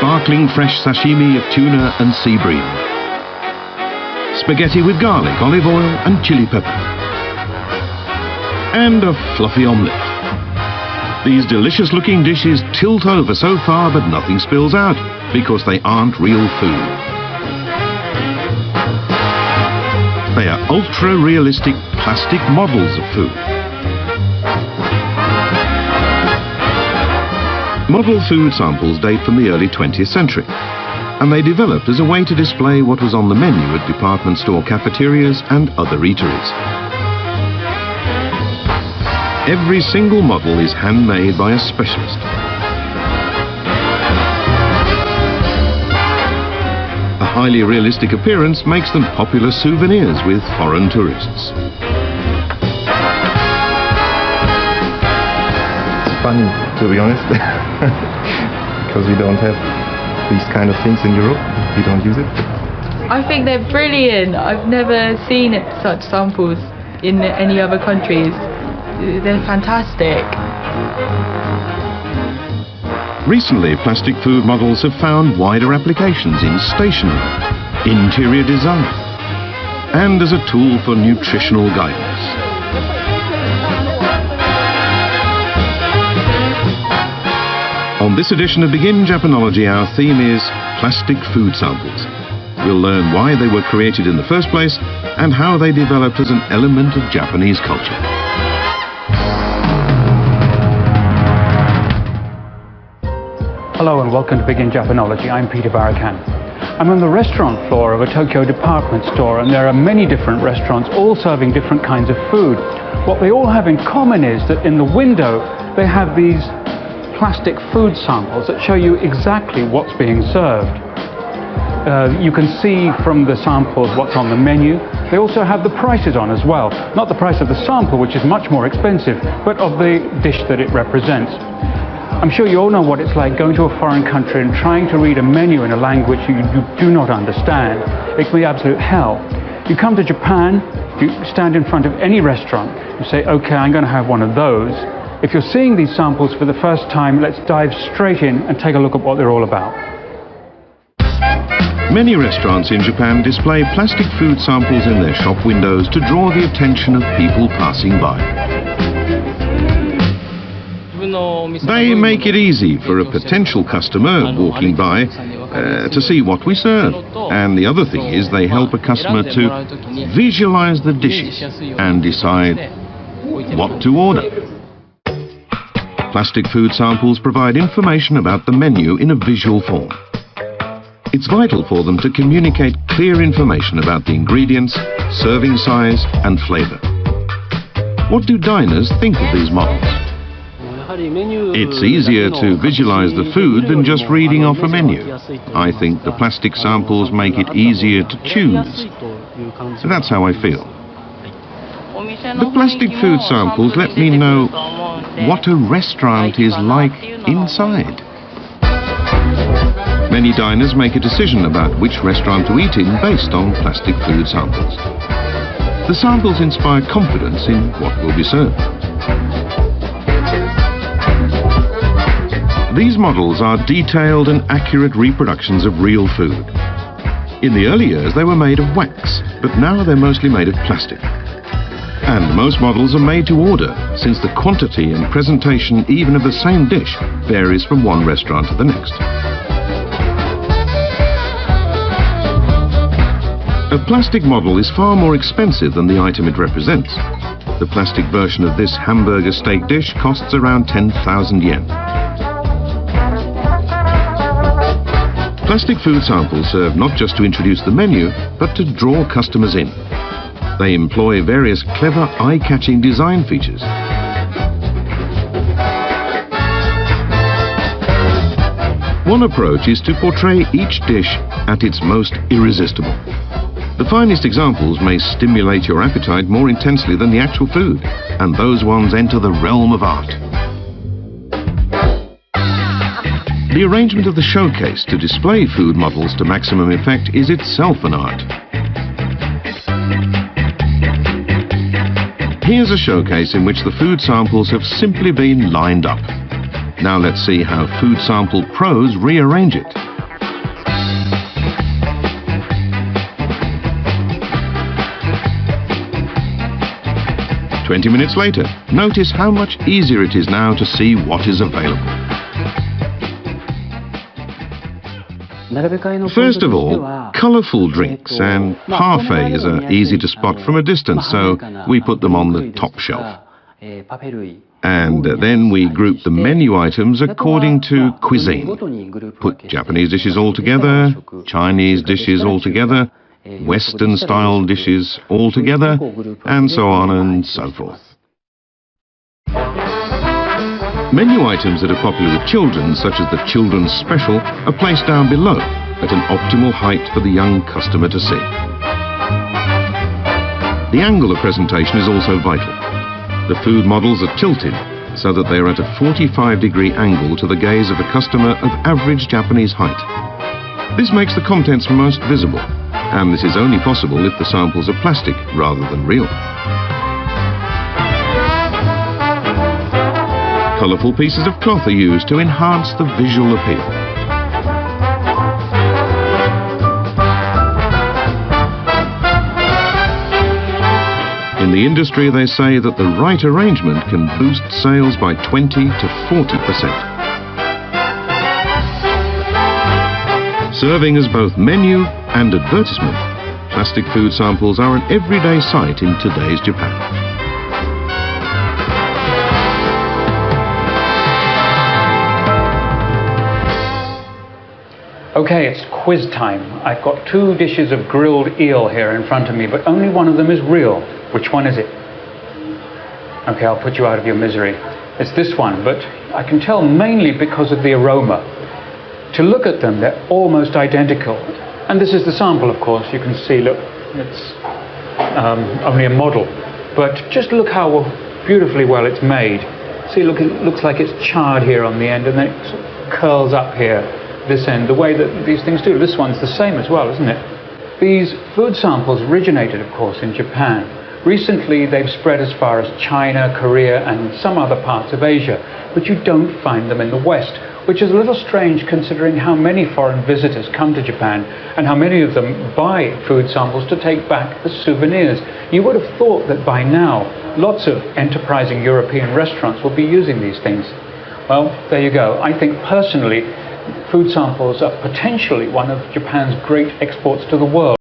sparkling fresh sashimi of tuna and sea bream, spaghetti with garlic, olive oil and chili pepper, and a fluffy omelette. These delicious-looking dishes tilt over so far but nothing spills out because they aren't real food. They are ultra-realistic plastic models of food. Model food samples date from the early 20th century, and they developed as a way to display what was on the menu at department store cafeterias and other eateries. Every single model is handmade by a specialist. A highly realistic appearance makes them popular souvenirs with foreign tourists. It's funny, to be honest, because we don't have these kind of things in Europe. We don't use it. I think they're brilliant. I've never seen such samples in any other countries. They're fantastic. Recently, plastic food models have found wider applications in stationery, interior design, and as a tool for nutritional guidance. On this edition of Begin Japanology, our theme is plastic food samples. We'll learn why they were created in the first place and how they developed as an element of Japanese culture. Hello and welcome to Begin Japanology. I'm Peter Barakan. I'm on the restaurant floor of a Tokyo department store, and there are many different restaurants all serving different kinds of food. What they all have in common is that in the window they have these plastic food samples that show you exactly what's being served. You can see from the samples what's on the menu. They also have the prices on as well. Not the price of the sample, which is much more expensive, but of the dish that it represents. I'm sure you all know what it's like going to a foreign country and trying to read a menu in a language you do not understand. It can be absolute hell. You come to Japan, you stand in front of any restaurant, you say, okay, I'm going to have one of those. If you're seeing these samples for the first time, let's dive straight in and take a look at what they're all about. Many restaurants in Japan display plastic food samples in their shop windows to draw the attention of people passing by. They make it easy for a potential customer walking by to see what we serve. And the other thing is they help a customer to visualize the dishes and decide what to order. Plastic food samples provide information about the menu in a visual form. It's vital for them to communicate clear information about the ingredients, serving size and flavor. What do diners think of these models? It's easier to visualize the food than just reading off a menu. I think the plastic samples make it easier to choose. That's how I feel. The plastic food samples let me know what a restaurant is like inside. Many diners make a decision about which restaurant to eat in based on plastic food samples. The samples inspire confidence in what will be served. These models are detailed and accurate reproductions of real food. In the early years they were made of wax, but now they're mostly made of plastic. And most models are made to order, since the quantity and presentation even of the same dish varies from one restaurant to the next. A plastic model is far more expensive than the item it represents. The plastic version of this hamburger steak dish costs around 10,000 yen. Plastic food samples serve not just to introduce the menu, but to draw customers in. They employ various clever, eye-catching design features. One approach is to portray each dish at its most irresistible. The finest examples may stimulate your appetite more intensely than the actual food, and those ones enter the realm of art. The arrangement of the showcase to display food models to maximum effect is itself an art. Here's a showcase in which the food samples have simply been lined up. Now let's see how food sample pros rearrange it. 20 minutes later, notice how much easier it is now to see what is available. First of all, colourful drinks and parfaits are easy to spot from a distance, so we put them on the top shelf. And then we group the menu items according to cuisine. Put Japanese dishes all together, Chinese dishes all together, Western-style dishes all together, and so on and so forth. Menu items that are popular with children, such as the Children's Special, are placed down below at an optimal height for the young customer to see. The angle of presentation is also vital. The food models are tilted so that they are at a 45-degree angle to the gaze of a customer of average Japanese height. This makes the contents most visible, and this is only possible if the samples are plastic rather than real. Colourful pieces of cloth are used to enhance the visual appeal. In the industry, they say that the right arrangement can boost sales by 20 to 40%. Serving as both menu and advertisement, plastic food samples are an everyday sight in today's Japan. Okay, it's quiz time. I've got 2 dishes of grilled eel here in front of me, but only one of them is real. Which one is it? Okay, I'll put you out of your misery. It's this one, but I can tell mainly because of the aroma. To look at them, they're almost identical. And this is the sample, of course. You can see, look, it's only a model. But just look how beautifully well it's made. See, look, it looks like it's charred here on the end, and then it sort of curls up here, this end, the way that these things do. This one's the same as well, isn't it? These food samples originated, of course, in Japan. Recently, they've spread as far as China, Korea, and some other parts of Asia, but you don't find them in the West, which is a little strange considering how many foreign visitors come to Japan and how many of them buy food samples to take back as souvenirs. You would have thought that by now, lots of enterprising European restaurants will be using these things. Well, there you go. I think personally, food samples are potentially one of Japan's great exports to the world.